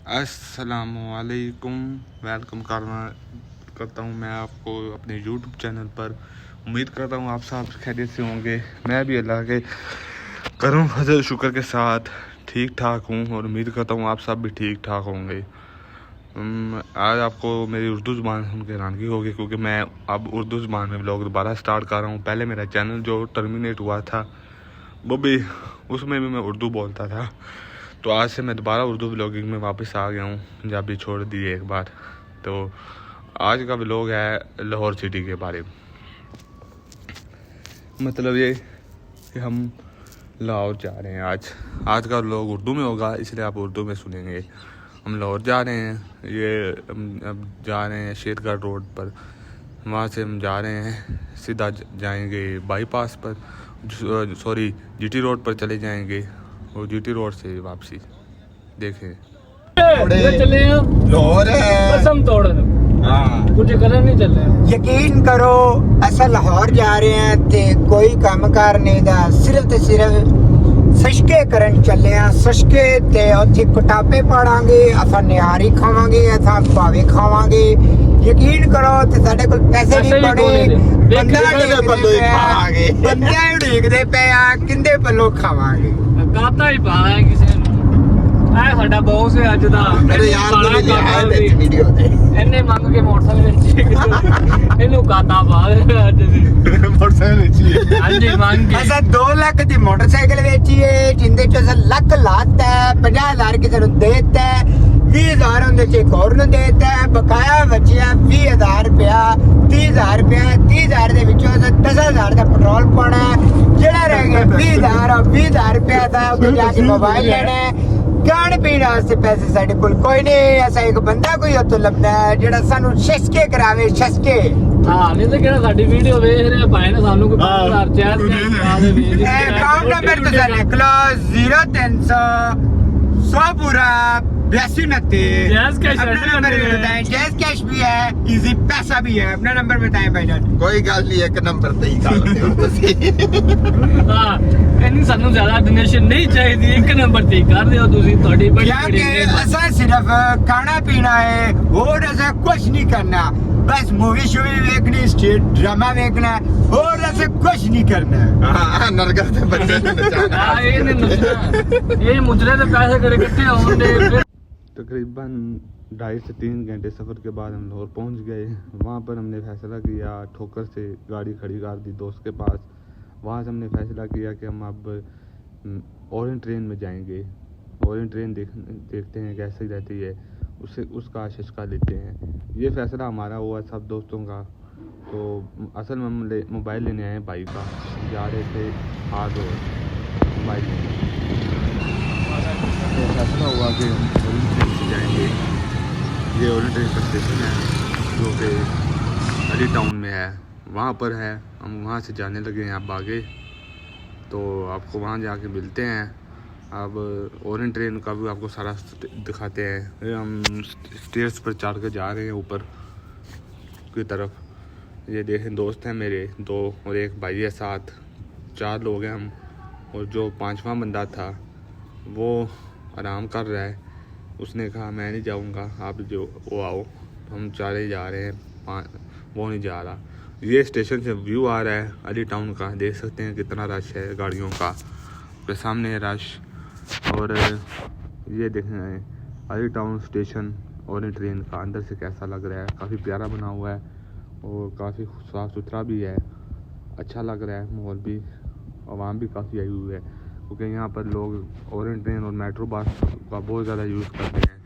अस्सलामुअलैकुम, वेलकम करता हूँ मैं आपको अपने यूट्यूब चैनल पर। उम्मीद करता हूँ आप सब खैरियत से होंगे। मैं भी अल्लाह के करम फजल शुक्र के साथ ठीक ठाक हूँ और उम्मीद करता हूँ आप सब भी ठीक ठाक होंगे। आज आपको मेरी उर्दू ज़ुबान सुन के हैरानगी होगी क्योंकि मैं अब उर्दू ज़ुबान में व्लॉग दोबारा स्टार्ट कर रहा हूँ। पहले मेरा चैनल जो टर्मिनेट हुआ था वो भी उसमें भी मैं उर्दू बोलता था, तो आज से मैं दोबारा उर्दू व्लॉगिंग में वापस आ गया हूँ। पंजाबी छोड़ दी एक बार। तो आज का व्लॉग है लाहौर सिटी के बारे में। मतलब ये कि हम लाहौर जा रहे हैं। आज का व्लॉग उर्दू में होगा, इसलिए आप उर्दू में सुनेंगे। हम लाहौर जा रहे हैं। अब जा रहे हैं शेरगढ़ रोड पर। वहाँ से हम जा रहे हैं सीधा जाएंगे बाईपास पर, सॉरी जीटी रोड पर चले जाएंगे और जीटी रोड से वापसी। देखें चले लाहौर है कसम तोड़ कुछ कलर नहीं चल रहा। यकीन करो असा लाहौर जा रहे हैं ते कोई कामकार नहीं दा, सिर्फ ते सिर्फ सशके करन चले हैं। सशके ते उत्थे कटापे पाड़ांगे, असा निहारी खावांगे, असा भावे खावांगे। यकीन करो ते साडे कोल पैसे नहीं बने, बंदा उड़ीकदे पे आ किंदे पल्लो खावांगे। काता ही पा है किसी ने ਆ ਸਾਡਾ ਬੌਸ ਹੈ ਅੱਜ ਦਾ। ਮੇਰੇ ਯਾਰ ਨੇ ਲਿਆ ਹੈ ਵੀਡੀਓ ਤੇ ਇਹਨੇ ਮੰਗ ਕੇ ਮੋਟਰਸਾਈਕਲ ਵਿੱਚ ਇਹਨੂੰ ਕਾਤਾ ਪਾ ਅੱਜ ਦੀ मोटरसाइकिल ਵੇਚੀ ਹਾਂਜੀ ਮੰਗ ਕੇ ਅਸਾਂ 2 ਲੱਖ ਦੀ ਮੋਟਰਸਾਈਕਲ ਵੇਚੀ ਹੈ, ਜਿੰਦੇ ਚ ਅਸਾਂ ਲੱਖ ਲਾਤਾ ਹੈ, 50,000 ਕਿਸੇ ਨੂੰ ਦੇਤਾ ਹੈ, 20,000 ਉਹਦੇ ਚ ਇੱਕ ਹੋਰ ਨੂੰ ਦੇਤਾ ਹੈ, ਬਕਾਇਆ ਬਚਿਆ 20,000 ਰੁਪਇਆ, 30,000 ਰੁਪਇਆ। 30,000 ਦੇ ਵਿੱਚੋਂ ਅਸਾਂ 10,000 ਦਾ ਪੈਟਰੋਲ ਪਾਉਣਾ ਹੈ, ਜਿਹੜਾ ਰਹਿ ਗਿਆ 20,000 और 20,000 ਰੁਪਇਆ ਦਾ ਉਹ ਜਾ ਕੇ मोबाइल ਲੈਣਾ है। खाने पीने वास्ते पैसे साढ़े कोल कोई नहीं। ऐसा एक बंदा कोई उत्थों लभदा है जेड़ा सानू शसके करावे, शसके। ਹਾਂ ਨਹੀਂ ਤਾਂ ਕਿਹੜਾ ਸਾਡੀ ਵੀਡੀਓ ਵੇਖ ਰਿਹਾ ਭਾਈ ਨੇ ਸਾਨੂੰ ਕੋਈ 5000 ਚਾਰ ਦੇ ਵੇਚ अकाउंट नंबर तो लिख लो 0300 100 पूरा 8229। जैज़ कैश अपना नंबर भी बताएं। जैज़ कैश भी है, इजी पैसा भी है। अपना नंबर बताएं भाईजान। कोई गल नहीं, एक नंबर ते ही कर दियो तुसी। ਹਾਂ ਇਹਨੀ ਸਾਨੂੰ ਜ਼ਿਆਦਾ ਡੋਨੇਸ਼ਨ ਨਹੀਂ ਚਾਹੀਦੀ, ਇੱਕ ਨੰबर ਤੇ ਕਰ ਦਿਓ ਤੁਸੀਂ। ਤੁਹਾਡੀ ਬੜੀ यार के असा सिर्फ खाना पीना है और ऐसा कुछ नहीं करना, बस मूवी शूवी देखनी, स्टेट ड्रामा देखना है और ऐसा कुछ नहीं करना है। हां नरगा ते बच्चे ने नचाना। ਹਾਂ ਇਹ ਨਹੀਂ ਨੁਕਸਾਨ, ਇਹ ਮੁਜਰੇ ਦੇ ਪੈਸੇ करे इकट्ठे होंगे। तकरीबन 2.5 से 3 घंटे सफ़र के बाद हम लाहौर पहुंच गए। वहाँ पर हमने फ़ैसला किया, ठोकर से गाड़ी खड़ी कर दी दोस्त के पास। वहाँ से हमने फ़ैसला किया कि हम अब ओरेंट ट्रेन में जाएंगे। ओरेंट ट्रेन देखते हैं कैसी रहती है, उसका शस्का लेते हैं। ये फ़ैसला हमारा हुआ सब दोस्तों का। तो असल में हम मोबाइल लेने आए भाई का, जा रहे थे आज मोबाइल लेने। तो फैसला हुआ कि हम ओरेंट ट्रेन से जाएंगे। ये ओरेंट ट्रेन का स्टेशन है जो कि अली टाउन में है, वहाँ पर है। हम वहाँ से जाने लगे हैं अब आगे, तो आपको वहाँ जाके मिलते हैं। अब ओरेंट ट्रेन का भी आपको सारा दिखाते हैं। हम स्टेयर्स पर चढ़ के जा रहे हैं ऊपर की तरफ। ये देखें दोस्त हैं मेरे 2 और एक भाई है साथ, 4 लोग हैं हम। और जो 5वां बंदा था वो आराम कर रहा है, उसने कहा मैं नहीं जाऊंगा, आप जो वो आओ। तो हम 4 ही जा रहे हैं, वो नहीं जा रहा। ये स्टेशन से व्यू आ रहा है अली टाउन का, देख सकते हैं कितना रश है गाड़ियों का। के सामने है रश। और ये देखें अली टाउन स्टेशन और ट्रेन का अंदर से कैसा लग रहा है। काफ़ी प्यारा बना हुआ है और काफ़ी साफ़ सुथरा भी है, अच्छा लग रहा है माहौल भी। आवाम भी काफ़ी आई हुई है क्योंकि यहाँ पर लोग ओरेंट ट्रेन और मेट्रो बस का बहुत ज़्यादा यूज़ करते हैं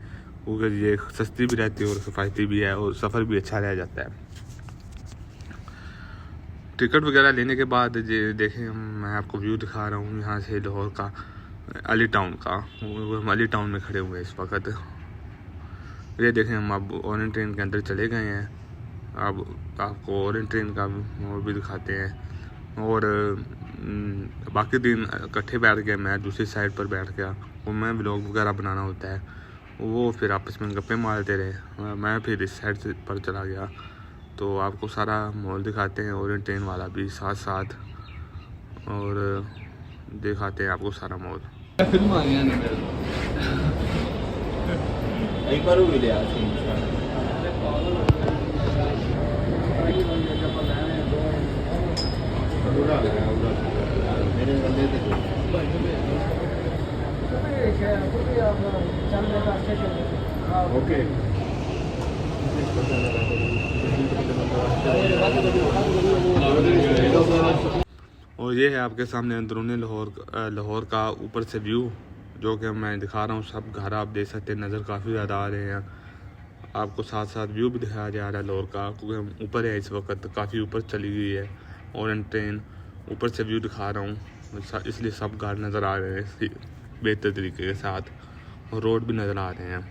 क्योंकि ये सस्ती भी रहती है और किफ़ायती भी है और सफ़र भी अच्छा रह जाता है। टिकट वगैरह लेने के बाद ये देखें मैं आपको व्यू दिखा रहा हूँ यहाँ से लाहौर का, अली टाउन का। हम अली टाउन में खड़े हुए हैं इस वक्त। ये देखें हम अब ओरेंट ट्रेन के अंदर चले गए हैं। अब आपको ओरेंट ट्रेन का वो भी दिखाते हैं। और बाकी दिन इकट्ठे बैठ गए, मैं दूसरी साइड पर बैठ गया। वो मैं व्लॉग वगैरह बनाना होता है, वो फिर आपस में गप्पे मारते रहे। मैं फिर इस साइड से पर चला गया। तो आपको सारा माहौल दिखाते हैं, ओरेंट ट्रेन वाला भी साथ साथ, और दिखाते हैं आपको सारा माहौल। एक बार भी लिया मेरे बंदे ओके और ये है आपके सामने अंदरूनी लाहौर का ऊपर से व्यू जो कि मैं दिखा रहा हूँ। सब घर आप देख सकते हैं, नज़र काफ़ी ज़्यादा आ रहे हैं। आपको साथ साथ व्यू भी दिखाया जा रहा है लाहौर का, क्योंकि हम ऊपर है इस वक्त, काफ़ी ऊपर चली गई है और ट्रेन ऊपर से व्यू दिखा रहा हूँ, इसलिए सब घर नज़र आ रहे हैं बेहतर तरीके के साथ, और रोड भी नज़र आ रहे हैं।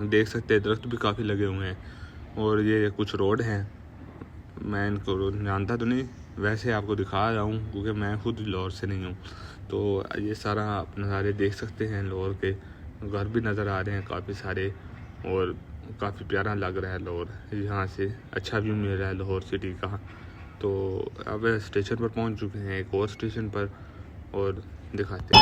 देख सकते हैं दरख्त भी काफ़ी लगे हुए हैं। और ये कुछ रोड हैं, मैं इनको जानता तो नहीं, वैसे आपको दिखा रहा हूँ क्योंकि मैं खुद लाहौर से नहीं हूँ। तो ये सारा आप नज़ारे देख सकते हैं, लाहौर के घर भी नज़र आ रहे हैं काफ़ी सारे, और काफ़ी प्यारा लग रहा है लाहौर। यहाँ से अच्छा व्यू मिल रहा है लाहौर सिटी का। तो अब स्टेशन पर पहुँच चुके हैं, एक और स्टेशन पर, और दिखाते हैं।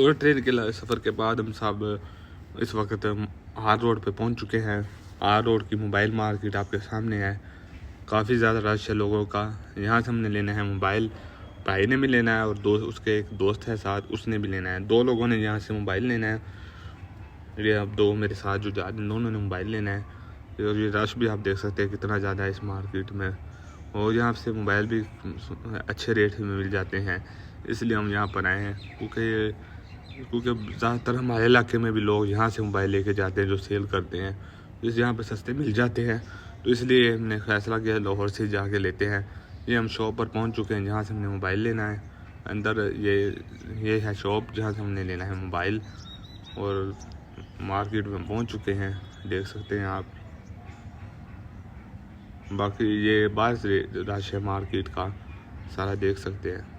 और ट्रेन के सफ़र के बाद हम सब इस वक्त आर रोड पे पहुंच चुके हैं। आर रोड की मोबाइल मार्केट आपके सामने है, काफ़ी ज़्यादा रश है लोगों का। यहाँ से हमने लेना है मोबाइल, भाई ने भी लेना है, और उसके एक दोस्त है साथ, उसने भी लेना है। 2 लोगों ने यहाँ से मोबाइल लेना है। ये अब 2 मेरे साथ जो जा रहे हैं, दोनों ने मोबाइल लेना है। और ये रश भी आप देख सकते हैं कितना ज़्यादा है इस मार्केट में, और यहाँ से मोबाइल भी अच्छे रेट में मिल जाते हैं, इसलिए हम यहाँ पर आए हैं। क्योंकि ज़्यादातर हमारे इलाके में भी लोग यहाँ से मोबाइल लेके जाते हैं जो सेल करते हैं, इस यहाँ पे सस्ते मिल जाते हैं। तो इसलिए हमने फ़ैसला किया लाहौर से जाके लेते हैं। ये हम शॉप पर पहुँच चुके हैं जहाँ से हमने मोबाइल लेना है। अंदर ये है शॉप जहाँ से हमने लेना है मोबाइल, और मार्केट में पहुँच चुके हैं, देख सकते हैं आप। बाकी ये बाहर से रश है मार्केट का, सारा देख सकते हैं।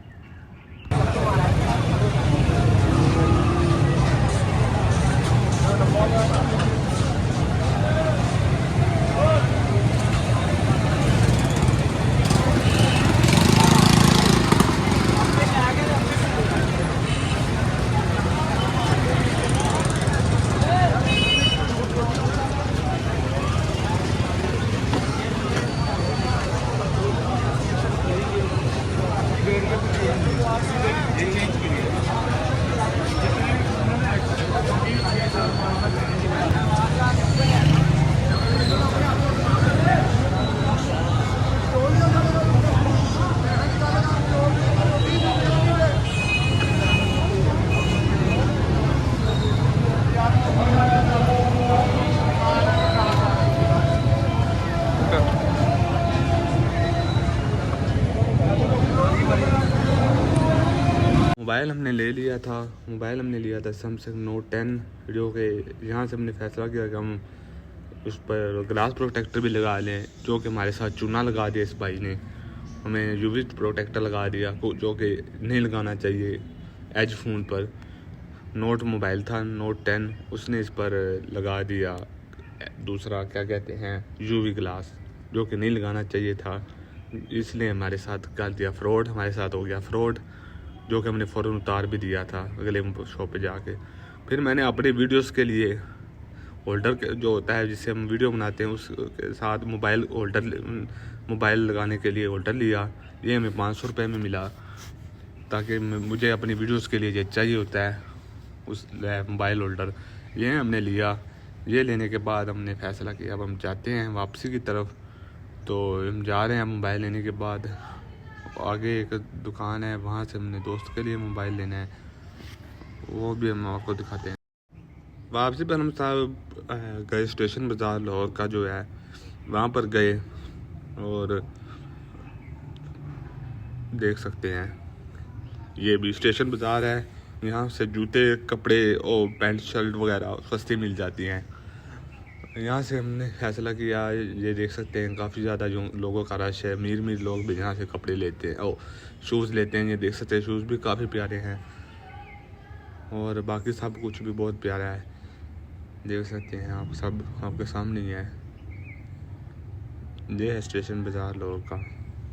मोबाइल हमने लिया था सैमसंग नोट 10, जो कि यहाँ से हमने फैसला किया कि हम उस पर ग्लास प्रोटेक्टर भी लगा लें, जो कि हमारे साथ चूना लगा दिया इस भाई ने, हमें यूवी प्रोटेक्टर लगा दिया, जो कि नहीं लगाना चाहिए एज फ़ोन पर। नोट मोबाइल था नोट 10, उसने इस पर लगा दिया दूसरा क्या कहते हैं यूवी ग्लास, जो कि नहीं लगाना चाहिए था। इसलिए हमारे साथ कर दिया फ्रॉड, हमारे साथ हो गया फ्रॉड, जो कि हमने फ़ौरन उतार भी दिया था अगले शॉप पे जाके। फिर मैंने अपने वीडियोस के लिए होल्डर जो होता है जिससे हम वीडियो बनाते हैं उसके साथ मोबाइल लगाने के लिए होल्डर लिया। ये हमें 500 रुपये में मिला, ताकि मुझे अपनी वीडियोस के लिए ये चाहिए होता है। उस मोबाइल होल्डर ये हमने लिया। ये लेने के बाद हमने फ़ैसला किया अब हम जाते हैं वापसी की तरफ। तो हम जा रहे हैं मोबाइल लेने के बाद। आगे एक दुकान है, वहाँ से हमने दोस्त के लिए मोबाइल लेना है, वो भी हम आपको दिखाते हैं। वापसी पर हम साहब गए स्टेशन बाज़ार लाहौर का जो है वहाँ पर गए और देख सकते हैं ये भी स्टेशन बाज़ार है। यहाँ से जूते कपड़े और पैंट शर्ट वगैरह सस्ती मिल जाती हैं। यहाँ से हमने फैसला किया, ये देख सकते हैं काफ़ी ज़्यादा जो लोगों का रश है, अमीर लोग भी यहाँ से कपड़े लेते हैं और शूज़ लेते हैं। ये देख सकते हैं शूज़ भी काफ़ी प्यारे हैं और बाकी सब कुछ भी बहुत प्यारा है, देख सकते हैं आप, सब आपके सामने ही है। ये है स्टेशन बाज़ार लाहौर का,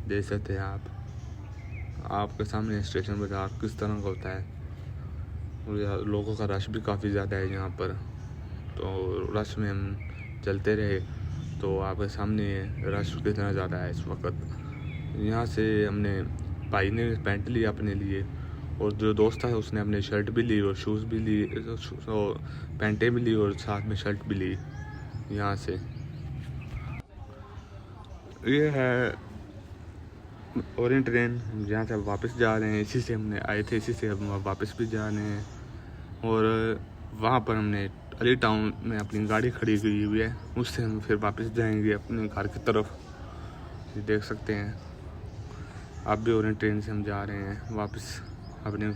देख सकते हैं आप, आपके सामने स्टेशन बाज़ार किस तरह का होता है। और लोगों का रश भी काफ़ी ज़्यादा है यहाँ पर, तो रश में हम चलते रहे तो आपके सामने रश कितना ज़्यादा है इस वक्त। यहाँ से हमने भाई ने पैंट ली अपने लिए और जो दोस्त था उसने अपने शर्ट भी ली और शूज़ भी ली और पैंटें भी ली और साथ में शर्ट भी ली। यहाँ से ये है ओरिएंट ट्रेन, जहाँ से वापस जा रहे हैं, इसी से हमने आए थे, इसी से हम वापस भी जा रहे हैं। और वहाँ पर हमने अली टाउन में अपनी गाड़ी खड़ी की हुई है, उससे हम फिर वापस जाएंगे अपने घर की तरफ। ये देख सकते हैं आप भी ओरिएंट ट्रेन से हम जा रहे हैं वापस अपने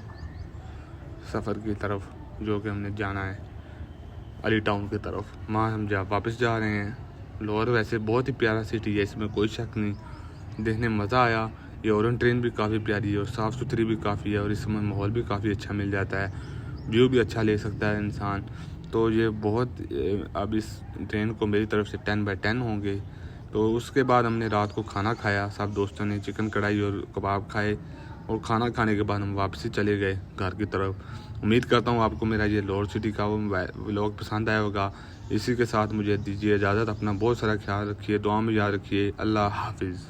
सफ़र की तरफ, जो कि हमने जाना है अली टाउन की तरफ। वहाँ हम वापस जा रहे हैं। लाहौर वैसे बहुत ही प्यारा सिटी है, इसमें कोई शक नहीं, देखने में मज़ा आया। ये ओरिएंट ट्रेन भी काफ़ी प्यारी है और साफ़ सुथरी भी काफ़ी है और इसमें माहौल भी काफ़ी अच्छा मिल जाता है, व्यू भी अच्छा ले सकता है इंसान। तो ये बहुत, अब इस ट्रेन को मेरी तरफ से 10/10 होंगे। तो उसके बाद हमने रात को खाना खाया, सब दोस्तों ने चिकन कढ़ाई और कबाब खाए और खाना खाने के बाद हम वापसी चले गए घर की तरफ। उम्मीद करता हूँ आपको मेरा ये लाहौर सिटी का वो व्लॉग पसंद आया होगा। इसी के साथ मुझे दीजिए इजाज़त, अपना बहुत सारा ख्याल रखिए, दुआ में याद रखिए। अल्लाह हाफिज़।